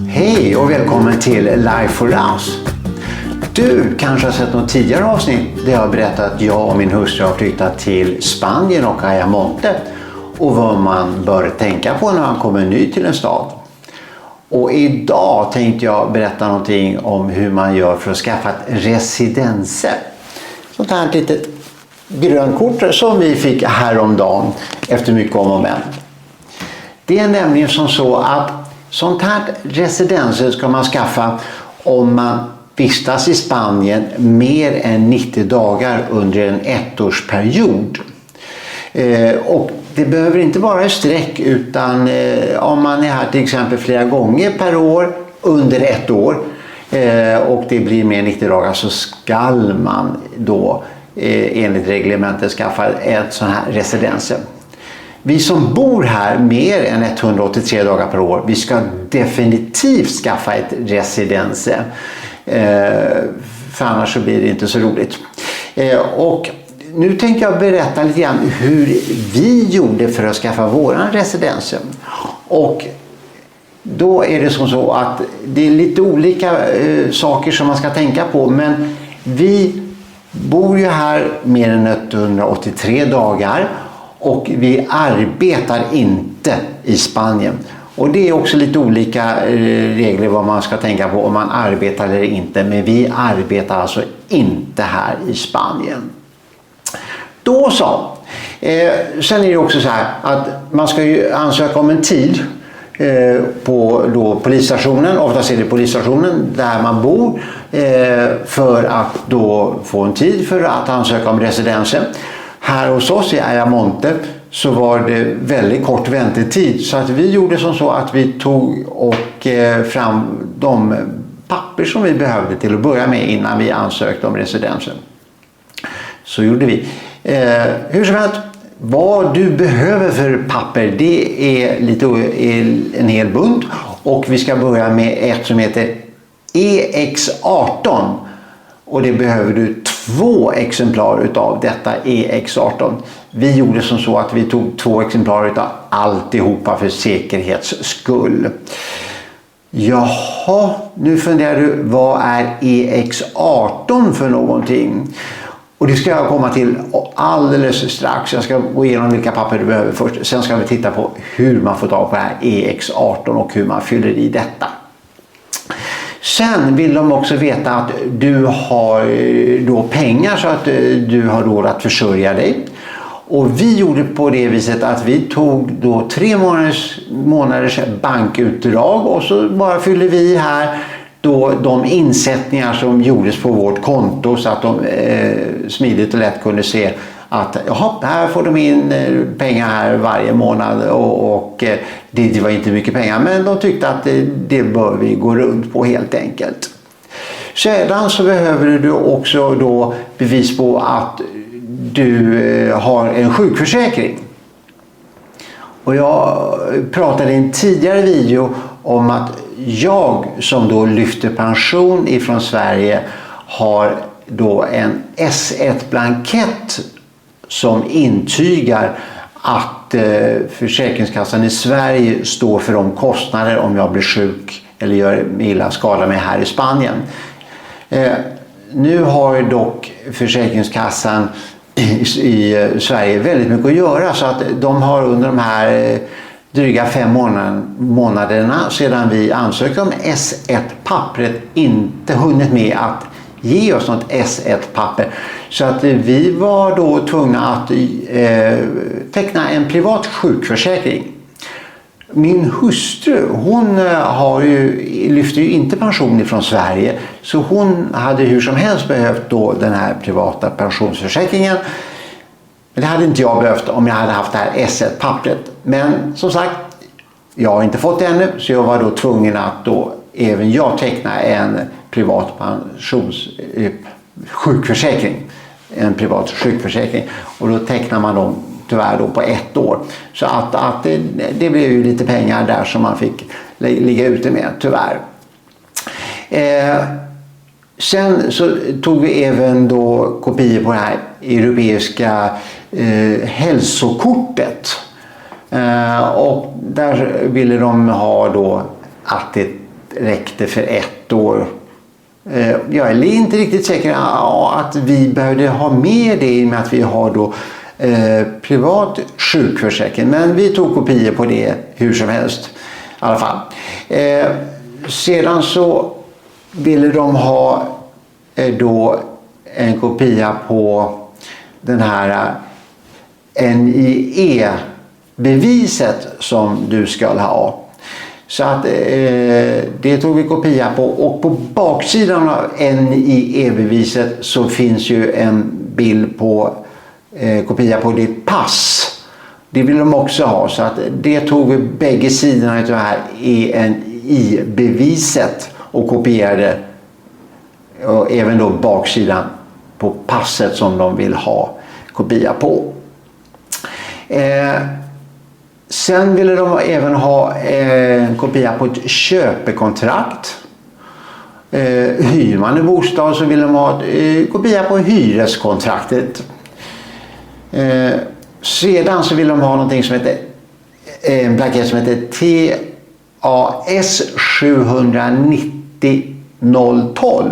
Hej och välkommen till Life for Us. Du kanske har sett något tidigare avsnitt där jag har berättat att jag och min hustru har flyttat till Spanien och Ayamonte och vad man bör tänka på när man kommer ny till en stad. Och idag tänkte jag berätta någonting om hur man gör för att skaffa ett residence. Sånt här litet grönkort som vi fick häromdagen efter mycket om och men. Det är nämligen som så att sånt här residence ska man skaffa om man vistas i Spanien mer än 90 dagar under en ettårsperiod. Och det behöver inte vara i sträck utan om man är här till exempel flera gånger per år under ett år och det blir mer än 90 dagar så skall man då enligt reglementet skaffa ett sån här residence. Vi som bor här mer än 183 dagar per år, vi ska definitivt skaffa ett residence. För annars så blir det inte så roligt. Och nu tänkte jag berätta lite grann hur vi gjorde för att skaffa våran residence. Och då är det som så att det är lite olika saker som man ska tänka på. Men vi bor ju här mer än 183 dagar. Och vi arbetar inte i Spanien. Och det är också lite olika regler vad man ska tänka på om man arbetar eller inte. Men vi arbetar alltså inte här i Spanien. Då så. Sen är det också så här att man ska ju ansöka om en tid på då polisstationen. Oftast är det polisstationen där man bor för att då få en tid för att ansöka om residensen. Här hos oss i Ayamonte så var det väldigt kort väntetid så att vi gjorde som så att vi tog och fram de papper som vi behövde till att börja med innan vi ansökte om residensen. Så gjorde vi. Hur som helst, vad du behöver för papper det är en hel bunt och vi ska börja med ett som heter EX18. Och det behöver du 2 exemplar utav detta EX18. Vi gjorde som så att vi tog 2 exemplar utav alltihopa för säkerhets skull. Jaha, nu funderar du, vad är EX18 för någonting? Och det ska jag komma till alldeles strax. Jag ska gå igenom vilka papper du behöver först. Sen ska vi titta på hur man får tag på det här EX18 och hur man fyller i detta. Sen vill de också veta att du har då pengar så att du har råd att försörja dig. Och vi gjorde på det viset att vi tog då 3 månaders bankutdrag och så bara fyllde vi här då de insättningar som gjordes på vårt konto så att de smidigt och lätt kunde se att här får de in pengar här varje månad och det var inte mycket pengar men de tyckte att det bör vi gå runt på helt enkelt. Sedan så behöver du också då bevis på att du har en sjukförsäkring. Och jag pratade i en tidigare video om att jag som då lyfter pension ifrån Sverige har då en S1-blankett som intygar att Försäkringskassan i Sverige står för de kostnader om jag blir sjuk eller gör illa skada mig här i Spanien. Nu har dock Försäkringskassan i Sverige väldigt mycket att göra så att de har under de här dryga 5 månaderna sedan vi ansökte om S1-pappret inte hunnit med att ge oss något S1-papper. Så att vi var då tvungna att teckna en privat sjukförsäkring. Min hustru, hon lyfter ju inte pension från Sverige. Så hon hade hur som helst behövt då den här privata pensionsförsäkringen. Men det hade inte jag behövt om jag hade haft det här S1-pappret. Men som sagt, jag har inte fått det ännu. Så jag var då tvungen att då även jag teckna en privat sjukförsäkring. En privat sjukförsäkring. Och då tecknar man dem tyvärr då på 1 år. Så att det blev ju lite pengar där som man fick ligga ute med, tyvärr. Sen så tog vi även då kopior på det här europeiska hälsokortet. Och där ville de ha då att det räckte för 1 år. Jag är inte riktigt säker att vi behövde ha med det i och med att vi har då privat sjukförsäkring. Men vi tog kopior på det hur som helst i alla fall. Sedan så ville de ha då en kopia på den här NIE-beviset som du ska ha. Så att det tog vi kopia på, och på baksidan av NIE-beviset så finns ju en bild på kopia på ditt pass. Det vill de också ha, så att det tog vi bägge sidorna av det här NIE-beviset och kopierade, och även då baksidan på passet som de vill ha kopia på. Sen ville de även ha en kopia på ett köpekontrakt. Hyr man en bostad så vill de ha kopia på hyreskontraktet. Sedan så vill de ha någonting som heter en blankett som heter TAS 790 012.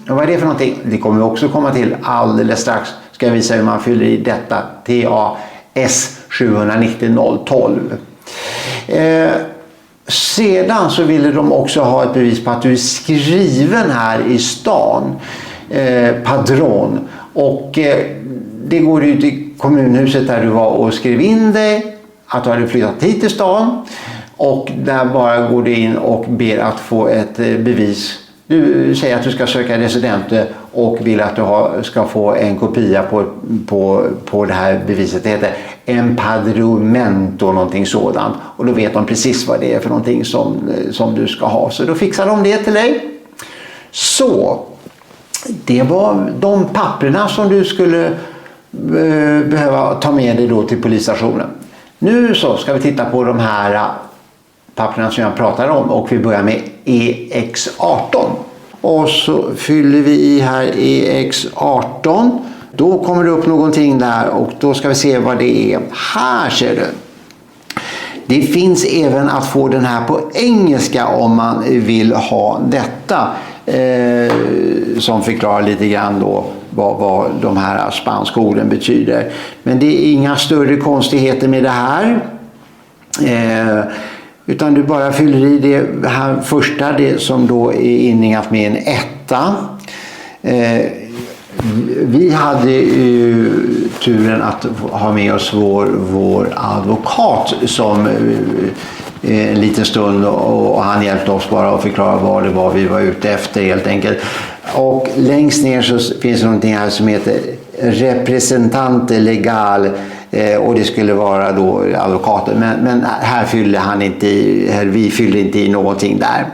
Vad är det för någonting? Det kommer vi också komma till alldeles strax. Ska jag visa hur man fyller i detta TAS 790 012. Sedan så ville de också ha ett bevis på att du är skriven här i stan. Padron. Och det går ut i kommunhuset där du var och skrev in dig att du hade flyttat hit till stan, och där bara går du in och ber att få ett bevis. Du säger att du ska söka residenter och vill att du ska få en kopia på det här beviset. Det heter empadronamento och någonting sådant, och då vet de precis vad det är för någonting som du ska ha, så då fixar de det till dig. Så det var de papperna som du skulle behöva ta med dig då till polisstationen. Nu så ska vi titta på de här papperna som jag pratade om, och vi börjar med EX18. Och så fyller vi i här EX18. Då kommer det upp någonting där, och då ska vi se vad det är. Här ser du. Det finns även att få den här på engelska om man vill ha detta. Som förklarar lite grann då vad de här spanska orden betyder. Men det är inga större konstigheter med det här. Utan du bara fyller i det här första, det som då är inringat med en 1. Vi hade turen att ha med oss vår advokat som en liten stund, och han hjälpte oss bara att förklara vad det var vi var ute efter helt enkelt. Och längst ner så finns det någonting här som heter representante legal, och det skulle vara då advokaten, men här fyllde han inte vi fyllde inte i någonting där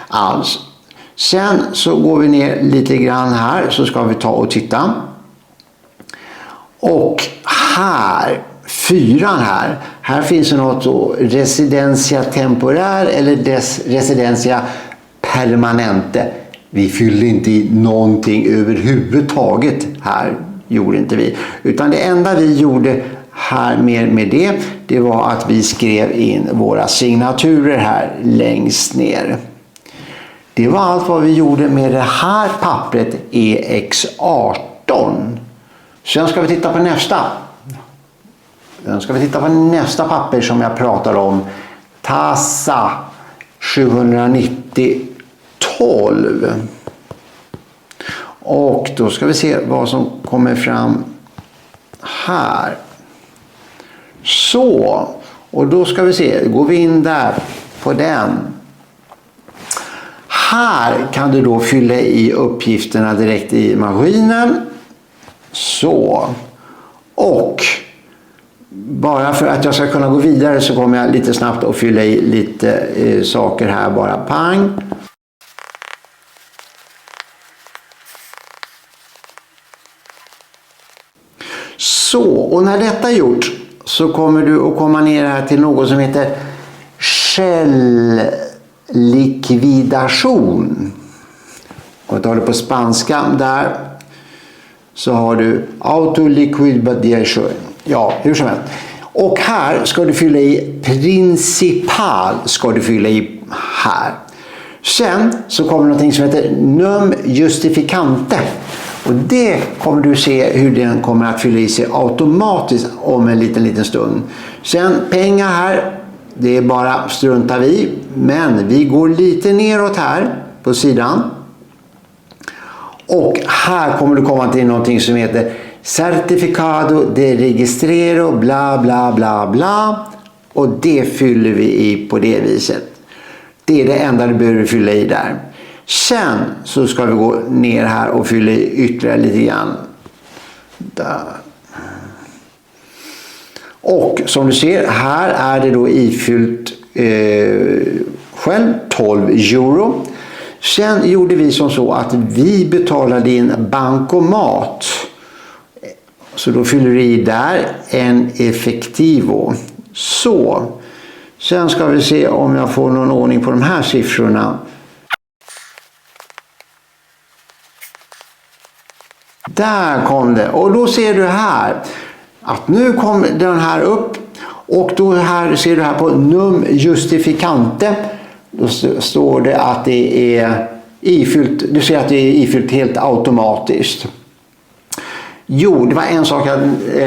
alls. Sen så går vi ner lite grann här, så ska vi ta och titta. Och här, 4 här finns det något då, residencia temporär eller residencia permanente. Vi fyllde inte i någonting överhuvudtaget här, gjorde inte vi. Utan det enda vi gjorde här med det var att vi skrev in våra signaturer här längst ner. Det var allt vad vi gjorde med det här pappret EX18. Sen ska vi titta på nästa. Sen ska vi titta på nästa papper som jag pratar om. TASA 790 12. Och då ska vi se vad som kommer fram här. Så, och då ska vi se, går vi in där på den. Här kan du då fylla i uppgifterna direkt i maskinen. Så. Och bara för att jag ska kunna gå vidare så kommer jag lite snabbt att fylla i lite saker här, bara pang. Så, och när detta är gjort så kommer du att komma ner här till något som heter källlikvidation. Och tar det på spanska där. så har du auto liquid badiation. Ja, hur som helst. Och här ska du fylla i principal, ska du fylla i här. Sen så kommer någonting som heter num justificante. Och det kommer du se hur den kommer att fylla i sig automatiskt om en liten stund. Sen pengar här, det är bara struntar vi. Men vi går lite neråt här på sidan. Och här kommer du komma till någonting som heter certificado de registrero bla bla bla bla. Och det fyller vi i på det viset. Det är det enda du behöver fylla i där. Sen så ska vi gå ner här och fylla i ytterligare lite grann. Där. Och som du ser, här är det då ifyllt själv 12 euro. Sen gjorde vi som så att vi betalade in bankomat. Så då fyller du i där en effektivo. Så. Sen ska vi se om jag får någon ordning på de här siffrorna. Där kom det. Och då ser du här att nu kom den här upp. Och då här ser du här på num justificante. Då står det att det är ifyllt. Du ser att det är ifyllt helt automatiskt. Jo, det var en sak jag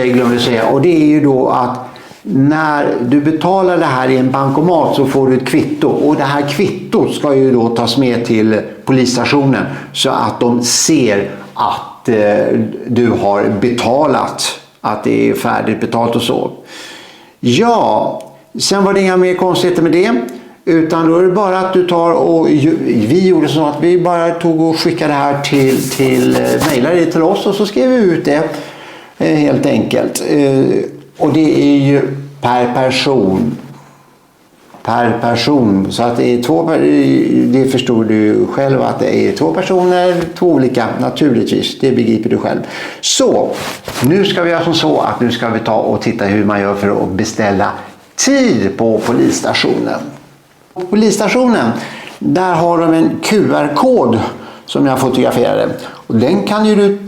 glömde säga. Och det är ju då att när du betalar det här i en bankomat så får du ett kvitto. Och det här kvittot ska ju då tas med till polisstationen. Så att de ser att du har betalat. Att det är färdigt betalt och så. Ja, sen var det inga mer konstigheter med det. Utan då är det bara att du tar och vi gjorde så att vi bara tog och skickade det här till mejlade det till oss och så skrev vi ut det helt enkelt. Och det är ju per person. Så att det är två, det förstår du själv att det är två personer, två olika naturligtvis. Det begriper du själv. Så, nu ska vi göra som så att nu ska vi ta och titta hur man gör för att beställa tid på polisstationen. På polisstationen, där har de en QR-kod som jag fotograferade. Och den kan ju du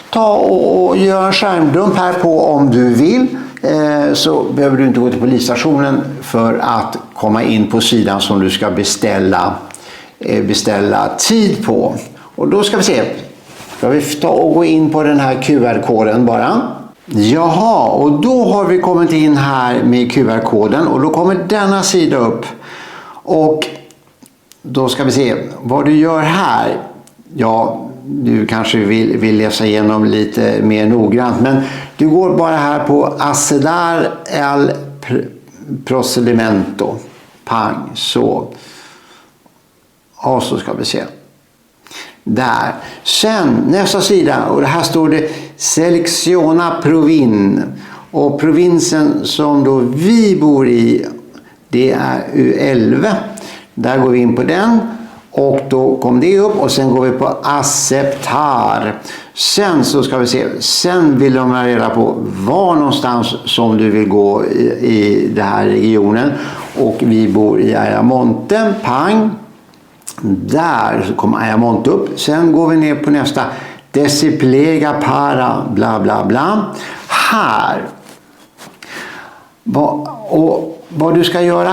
ta och göra en skärmdump här på om du vill. Så behöver du inte gå till polisstationen för att komma in på sidan som du ska beställa tid på. Och då ska vi se. Ska vi ta och gå in på den här QR-koden bara. Jaha, och då har vi kommit in här med QR-koden och då kommer denna sida upp. Och då ska vi se vad du gör här. Ja, du kanske vill läsa igenom lite mer noggrant. Men du går bara här på accedar al procedimento. Pang, så. Och så ska vi se. Där. Sen nästa sida. Och här står det Selecciona provin. Och provinsen som då vi bor i, det är U11. Där går vi in på den. Och då kom det upp och sen går vi på acceptar. Sen så ska vi se. Sen vill de ha reda på var någonstans som du vill gå i den här regionen. Och vi bor i Ayamonte. Pang. Där så kommer Ayamonte upp. Sen går vi ner på nästa. Desiplega para bla bla bla. Här. Och vad du ska göra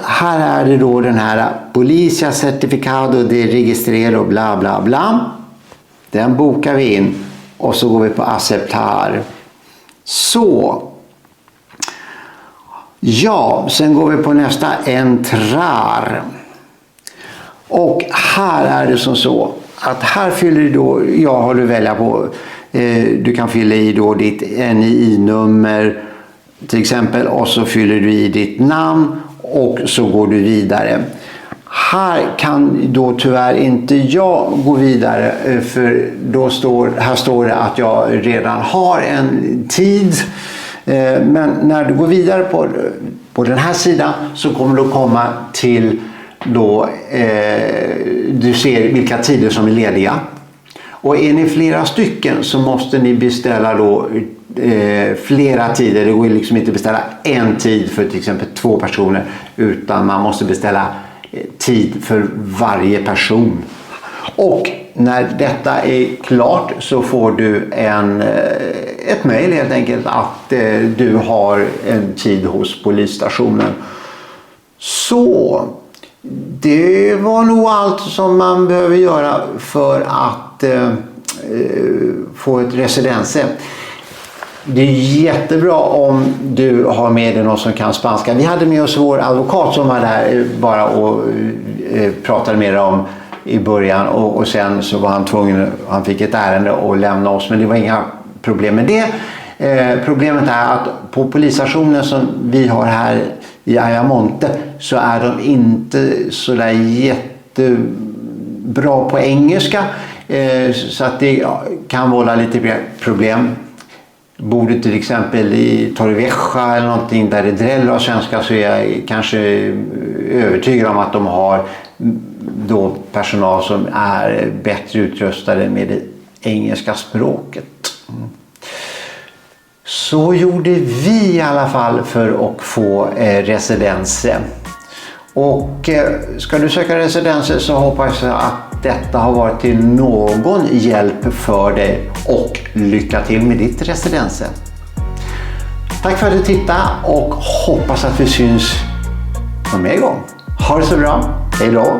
här är det då den här Policia Certificado de Registrero bla bla bla. Den bokar vi in och så går vi på acceptar. Så. Ja, sen går vi på nästa entrar. Och här är det som så att här fyller du då, har du välja på, du kan fylla i då ditt NII-nummer till exempel och så fyller du i ditt namn och så går du vidare. Här kan då tyvärr inte jag gå vidare för då här står det att jag redan har en tid. Men när du går vidare på den här sidan så kommer du komma till då du ser vilka tider som är lediga. Och är ni flera stycken så måste ni beställa då flera tider. Det går liksom inte att beställa en tid för till exempel 2 personer utan man måste beställa tid för varje person. Och när detta är klart så får du ett mejl helt enkelt att du har en tid hos polisstationen. Så det var nog allt som man behöver göra för att få ett residens. Det är jättebra om du har med dig någon som kan spanska. Vi hade med oss vår advokat som var där bara och pratade med om i början och sen så var han fick ett ärende att lämna oss, men det var inga problem med det. Problemet är att på polisstationen som vi har här i Ayamonte så är de inte så där jättebra på engelska, så att det kan vålla lite problem. Bor du till exempel i Torrevieja eller någonting där det dräller av svenska så är jag kanske övertygad om att de har då personal som är bättre utrustade med det engelska språket. Så gjorde vi i alla fall för att få residens. Och ska du söka residens så hoppas jag att detta har varit till någon hjälp för dig och lycka till med ditt residens. Tack för att du tittade och hoppas att vi syns någon mer gång. Ha det så bra. Hej då!